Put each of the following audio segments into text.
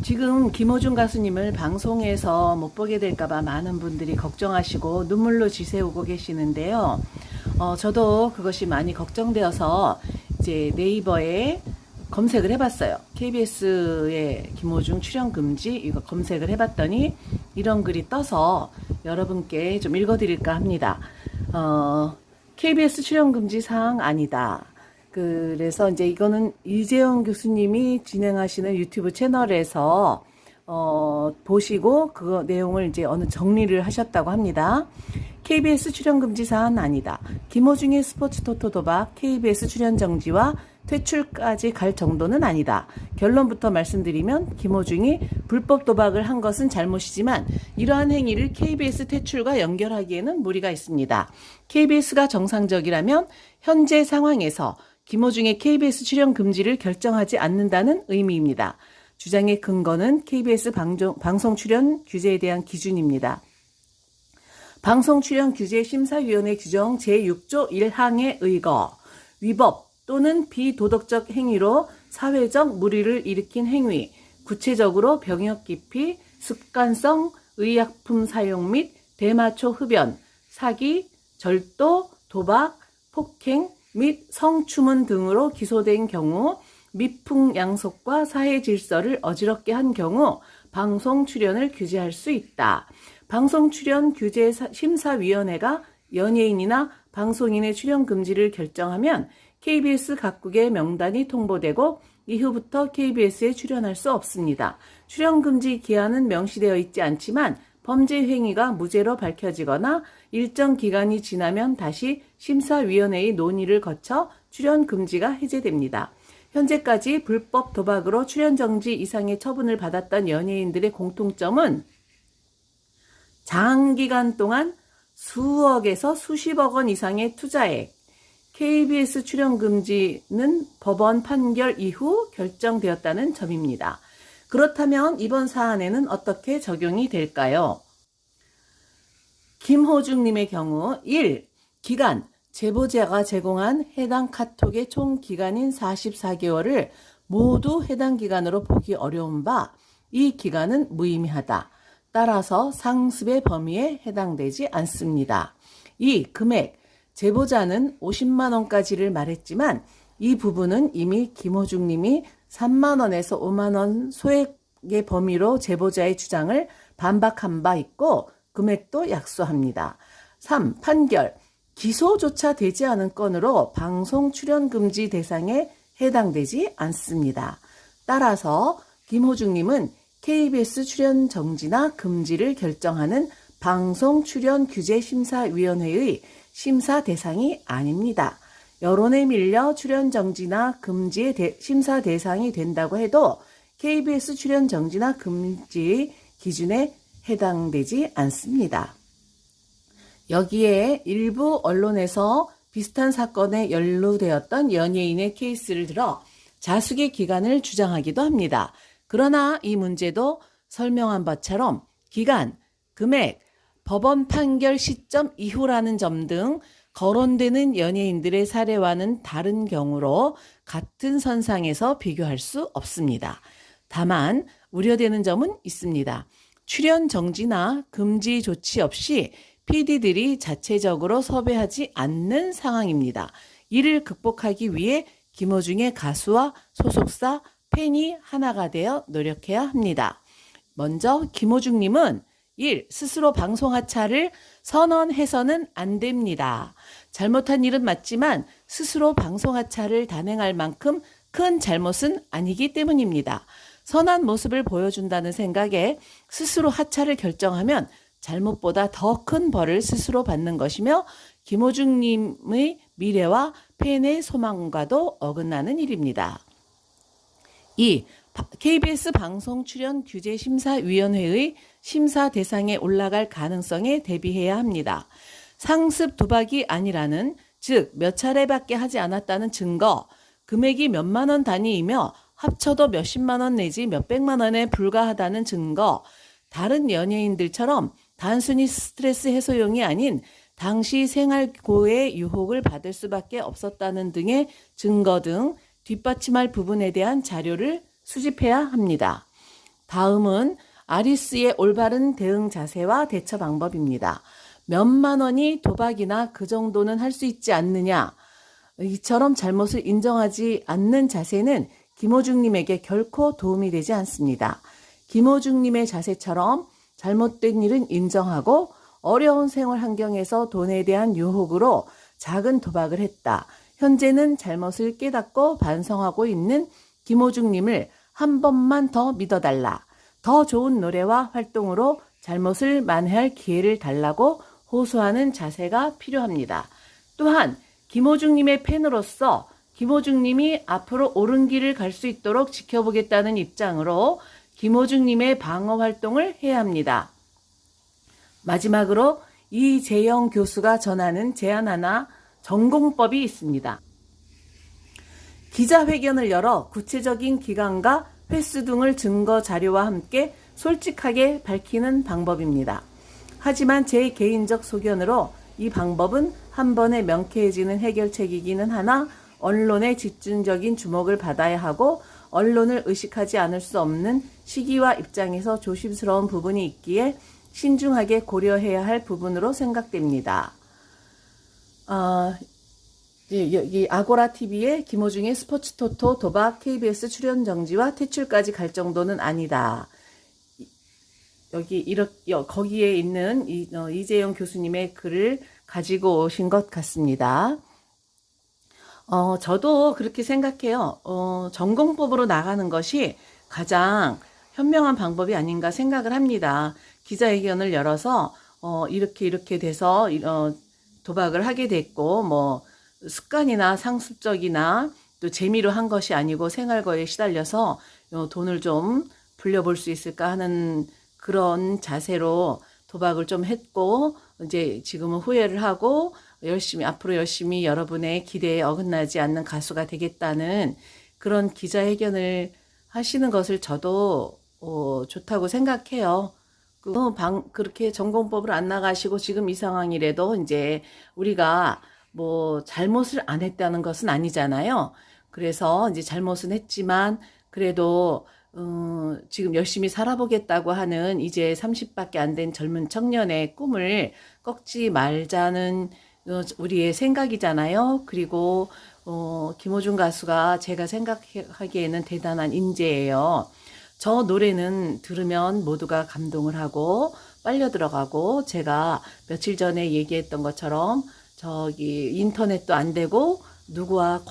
지금 김호중 가수님을 방송에서 못 보게 될까봐 많은 분들이 걱정하시고 눈물로 지새우고 계시는데요. 저도 그것이 많이 걱정되어서 이제 네이버에 검색을 해봤어요. KBS의 김호중 출연 금지 이거 검색을 해봤더니 이런 글이 떠서 여러분께 좀 읽어드릴까 합니다. KBS 출연 금지 사항 아니다. 그래서 이제 이거는 이재영 교수님이 진행하시는 유튜브 채널에서 보시고 그 내용을 이제 어느 정리를 하셨다고 합니다. KBS 출연 금지 사항은 아니다. 김호중의 스포츠 토토 도박 KBS 출연 정지와 퇴출까지 갈 정도는 아니다. 결론부터 말씀드리면 김호중이 불법 도박을 한 것은 잘못이지만 이러한 행위를 KBS 퇴출과 연결하기에는 무리가 있습니다. KBS가 정상적이라면 현재 상황에서 김호중의 KBS 출연 금지를 결정하지 않는다는 의미입니다. 주장의 근거는 KBS 방송 출연 규제에 대한 기준입니다. 방송 출연 규제 심사위원회 규정 제6조 1항에 의거 위법 또는 비도덕적 행위로 사회적 물의를 일으킨 행위, 구체적으로 병역 기피, 습관성 의약품 사용 및 대마초 흡연, 사기, 절도, 도박, 폭행 및 성추문 등으로 기소된 경우 미풍양속과 사회 질서를 어지럽게 한 경우 방송 출연을 규제할 수 있다. 방송 출연 규제 심사위원회가 연예인이나 방송인의 출연 금지를 결정하면 KBS 각국의 명단이 통보되고 이후부터 KBS에 출연할 수 없습니다. 출연 금지 기한은 명시되어 있지 않지만 범죄 행위가 무죄로 밝혀지거나 일정 기간이 지나면 다시 심사위원회의 논의를 거쳐 출연 금지가 해제됩니다. 현재까지 불법 도박으로 출연 정지 이상의 처분을 받았던 연예인들의 공통점은 장기간 동안 수억에서 수십억 원 이상의 투자액, KBS 출연 금지는 법원 판결 이후 결정되었다는 점입니다. 그렇다면 이번 사안에는 어떻게 적용이 될까요? 김호중님의 경우 1. 기간, 제보자가 제공한 해당 카톡의 총 기간인 44개월을 모두 해당 기간으로 보기 어려운 바 이 기간은 무의미하다. 따라서 상습의 범위에 해당되지 않습니다. 2. 금액, 제보자는 50만 원까지를 말했지만 이 부분은 이미 김호중님이 3만 원에서 5만 원 소액의 범위로 제보자의 주장을 반박한 바 있고 금액도 약소합니다. 3. 판결, 기소조차 되지 않은 건으로 방송 출연 금지 대상에 해당되지 않습니다. 따라서 김호중님은 KBS 출연 정지나 금지를 결정하는 방송 출연 규제 심사위원회의 심사 대상이 아닙니다. 여론에 밀려 출연 정지나 금지의 심사 대상이 된다고 해도 KBS 출연 정지나 금지 기준에 해당되지 않습니다. 여기에 일부 언론에서 비슷한 사건에 연루되었던 연예인의 케이스를 들어 자숙의 기간을 주장하기도 합니다. 그러나 이 문제도 설명한 바처럼 기간, 금액, 법원 판결 시점 이후라는 점 등 거론되는 연예인들의 사례와는 다른 경우로 같은 선상에서 비교할 수 없습니다. 다만 우려되는 점은 있습니다. 출연 정지나 금지 조치 없이 PD들이 자체적으로 섭외하지 않는 상황입니다. 이를 극복하기 위해 김호중의 가수와 소속사, 팬이 하나가 되어 노력해야 합니다. 먼저 김호중님은 1. 스스로 방송 하차를 선언해서는 안 됩니다. 잘못한 일은 맞지만 스스로 방송 하차를 단행할 만큼 큰 잘못은 아니기 때문입니다. 선한 모습을 보여준다는 생각에 스스로 하차를 결정하면 잘못보다 더 큰 벌을 스스로 받는 것이며 김호중님의 미래와 팬의 소망과도 어긋나는 일입니다. 2. KBS 방송 출연 규제 심사위원회의 심사 대상에 올라갈 가능성에 대비해야 합니다. 상습 도박이 아니라는, 즉 몇 차례밖에 하지 않았다는 증거, 금액이 몇만 원 단위이며 합쳐도 몇십만 원 내지 몇백만 원에 불과하다는 증거, 다른 연예인들처럼 단순히 스트레스 해소용이 아닌 당시 생활고의 유혹을 받을 수밖에 없었다는 등의 증거 등 뒷받침할 부분에 대한 자료를 수집해야 합니다. 다음은 아리스의 올바른 대응 자세와 대처 방법입니다. 몇만 원이 도박이나 그 정도는 할 수 있지 않느냐. 이처럼 잘못을 인정하지 않는 자세는 김호중님에게 결코 도움이 되지 않습니다. 김호중님의 자세처럼 잘못된 일은 인정하고 어려운 생활 환경에서 돈에 대한 유혹으로 작은 도박을 했다. 현재는 잘못을 깨닫고 반성하고 있는 김호중님을 한 번만 더 믿어달라. 더 좋은 노래와 활동으로 잘못을 만회할 기회를 달라고 호소하는 자세가 필요합니다. 또한 김호중님의 팬으로서 김호중님이 앞으로 옳은 길을 갈 수 있도록 지켜보겠다는 입장으로 김호중님의 방어 활동을 해야 합니다. 마지막으로 이재영 교수가 전하는 제안 하나 전공법이 있습니다. 기자회견을 열어 구체적인 기간과 횟수 등을 증거 자료와 함께 솔직하게 밝히는 방법입니다. 하지만 제 개인적 소견으로 이 방법은 한 번에 명쾌해지는 해결책이기는 하나 언론의 집중적인 주목을 받아야 하고 언론을 의식하지 않을 수 없는 시기와 입장에서 조심스러운 부분이 있기에 신중하게 고려해야 할 부분으로 생각됩니다. 여기 아고라TV의 김호중의 스포츠토토 도박 KBS 출연 정지와 퇴출까지 갈 정도는 아니다. 거기에 있는 이재영 교수님의 글을 가지고 오신 것 같습니다. 저도 그렇게 생각해요. 전공법으로 나가는 것이 가장 현명한 방법이 아닌가 생각을 합니다. 기자회견을 열어서 이렇게 돼서 도박을 하게 됐고 뭐 습관이나 상습적이나 또 재미로 한 것이 아니고 생활거에 시달려서 돈을 좀 불려볼 수 있을까 하는 그런 자세로 도박을 좀 했고 이제 지금은 후회를 하고 앞으로 열심히 여러분의 기대에 어긋나지 않는 가수가 되겠다는 그런 기자회견을 하시는 것을 저도 좋다고 생각해요. 그렇게 전공법을 안 나가시고 지금 이 상황이라도 이제 우리가 뭐 잘못을 안 했다는 것은 아니잖아요. 그래서 이제 잘못은 했지만 그래도 지금 열심히 살아보겠다고 하는 이제 30밖에 안 된 젊은 청년의 꿈을 꺾지 말자는 우리의 생각이잖아요. 그리고 김호중 가수가 제가 생각하기에는 대단한 인재예요. 저 노래는 들으면 모두가 감동을 하고 빨려 들어가고 제가 며칠 전에 얘기했던 것처럼 저기 인터넷도 안 되고 누구와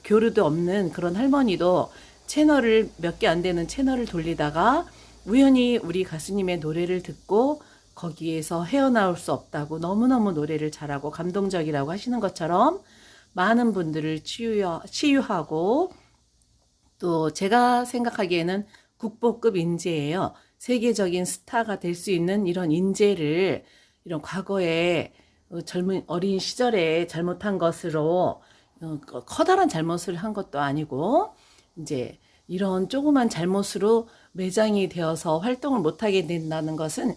교류도 없는 그런 할머니도 채널을 몇 개 안 되는 채널을 돌리다가 우연히 우리 가수님의 노래를 듣고 거기에서 헤어나올 수 없다고 너무너무 노래를 잘하고 감동적이라고 하시는 것처럼 많은 분들을 치유하고 또 제가 생각하기에는 국보급 인재예요. 세계적인 스타가 될 수 있는 이런 인재를 이런 과거에 젊은 어린 시절에 잘못한 것으로 커다란 잘못을 한 것도 아니고 이제 이런 조그만 잘못으로 매장이 되어서 활동을 못하게 된다는 것은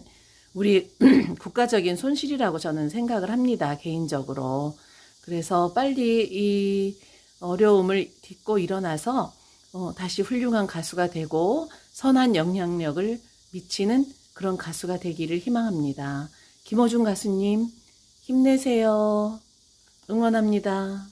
우리 국가적인 손실이라고 저는 생각을 합니다. 개인적으로. 그래서 빨리 이 어려움을 딛고 일어나서 다시 훌륭한 가수가 되고 선한 영향력을 미치는 그런 가수가 되기를 희망합니다. 김호중 가수님 힘내세요. 응원합니다.